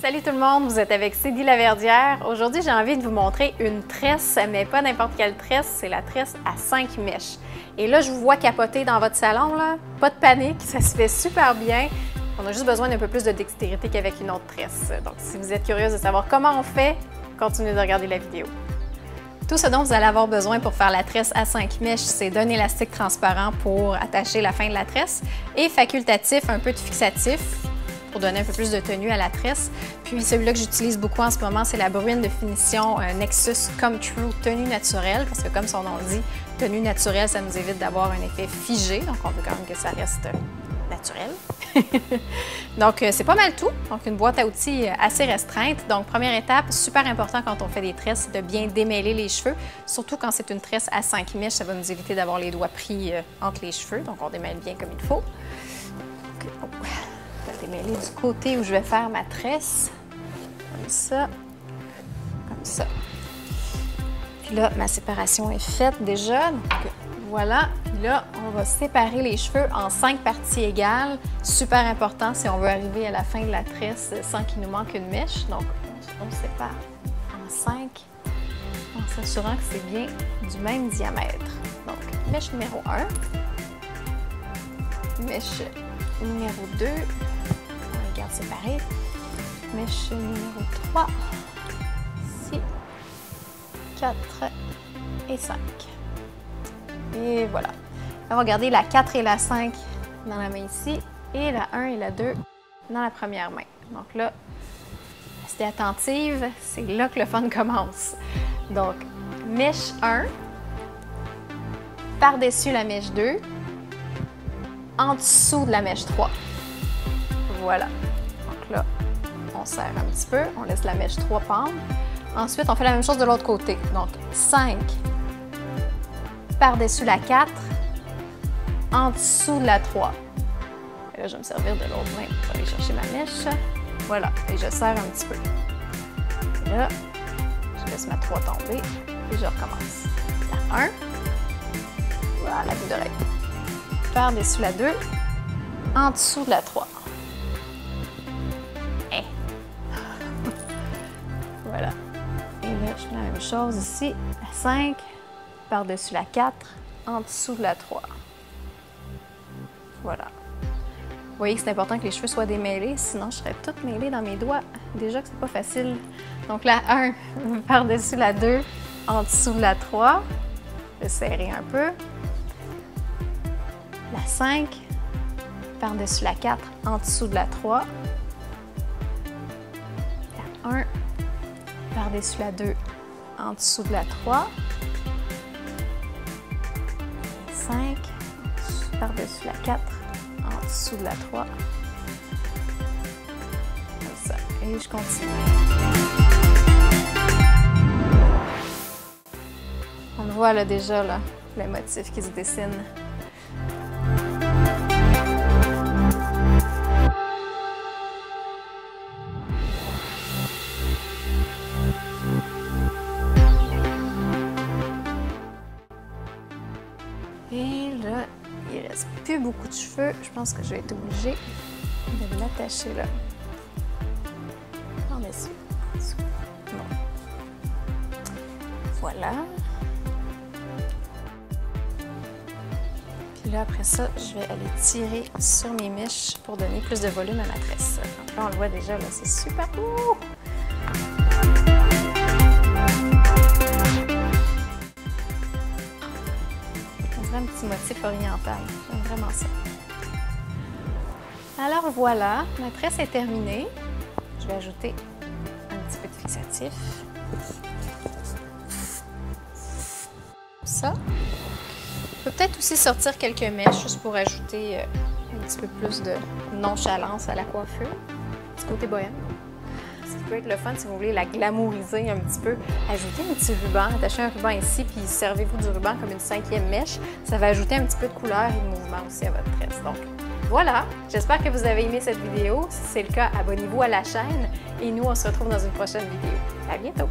Salut tout le monde, vous êtes avec Cédie Laverdière. Aujourd'hui, j'ai envie de vous montrer une tresse, mais pas n'importe quelle tresse, c'est la tresse à 5 mèches. Et là, je vous vois capoter dans votre salon, là. Pas de panique, ça se fait super bien. On a juste besoin d'un peu plus de dextérité qu'avec une autre tresse. Donc, si vous êtes curieuse de savoir comment on fait, continuez de regarder la vidéo. Tout ce dont vous allez avoir besoin pour faire la tresse à 5 mèches, c'est d'un élastique transparent pour attacher la fin de la tresse et facultatif, un peu de fixatif, pour donner un peu plus de tenue à la tresse. Puis celui-là que j'utilise beaucoup en ce moment, c'est la bruine de finition Nexus Come True tenue naturelle, parce que comme son nom le dit, tenue naturelle, ça nous évite d'avoir un effet figé, donc on veut quand même que ça reste naturel. Donc c'est pas mal tout, donc une boîte à outils assez restreinte. Donc première étape, super important quand on fait des tresses, de bien démêler les cheveux, surtout quand c'est une tresse à 5 mèches, ça va nous éviter d'avoir les doigts pris entre les cheveux, donc on démêle bien comme il faut. Okay. Oh. Démêler du côté où je vais faire ma tresse, comme ça, comme ça. Puis là, ma séparation est faite déjà, donc voilà. Puis là, on va séparer les cheveux en 5 parties égales. Super important si on veut arriver à la fin de la tresse sans qu'il nous manque une mèche. Donc, on sépare en 5 en s'assurant que c'est bien du même diamètre. Donc, mèche numéro 1, mèche numéro 2, on les garde séparés, mèche numéro 3, 6, 4 et 5. Et voilà. On va garder la 4 et la 5 dans la main ici et la 1 et la 2 dans la première main. Donc là, restez attentive, c'est là que le fun commence. Donc, mèche 1, par-dessus la mèche 2, en dessous de la mèche 3. Voilà. Donc là, on serre un petit peu, on laisse la mèche 3 pendre. Ensuite, on fait la même chose de l'autre côté. Donc, 5 par-dessus la 4, en dessous de la 3. Et là, je vais me servir de l'autre main pour aller chercher ma mèche. Voilà. Et je serre un petit peu. Et là, je laisse ma 3 tomber et je recommence. La 1. Voilà, la bout d'oreille. Par-dessus la 2, en dessous de la 3. Hey. Voilà. Et là, je fais la même chose ici. La 5, par-dessus la 4, en dessous de la 3. Voilà. Vous voyez que c'est important que les cheveux soient démêlés, sinon je serais toute mêlée dans mes doigts. Déjà que c'est pas facile. Donc la 1, par-dessus la 2, en dessous de la 3. Je vais serrer un peu. La 5, par-dessus la 4, en dessous de la 3. La 1, par-dessus la 2, en dessous de la 3. 5, par-dessus la 4, en dessous de la 3. Comme ça. Et je continue. On voit là déjà là, le motif qui se dessine. Et là, il ne reste plus beaucoup de cheveux. Je pense que je vais être obligée de l'attacher là. En dessous. Bon. Voilà. Puis là, après ça, je vais aller tirer sur mes mèches pour donner plus de volume à ma tresse. Donc là, on le voit déjà, là, c'est super beau! Un petit motif oriental. J'aime vraiment ça. Alors voilà, ma tresse est terminée. Je vais ajouter un petit peu de fixatif. Ça. Je peux peut-être aussi sortir quelques mèches juste pour ajouter un petit peu plus de nonchalance à la coiffure. Petit côté bohème. Ce qui peut être le fun si vous voulez la glamouriser un petit peu. Ajoutez un petit ruban, attachez un ruban ici, puis servez-vous du ruban comme une 5e mèche. Ça va ajouter un petit peu de couleur et de mouvement aussi à votre tresse. Donc voilà, j'espère que vous avez aimé cette vidéo. Si c'est le cas, abonnez-vous à la chaîne et nous, on se retrouve dans une prochaine vidéo. À bientôt!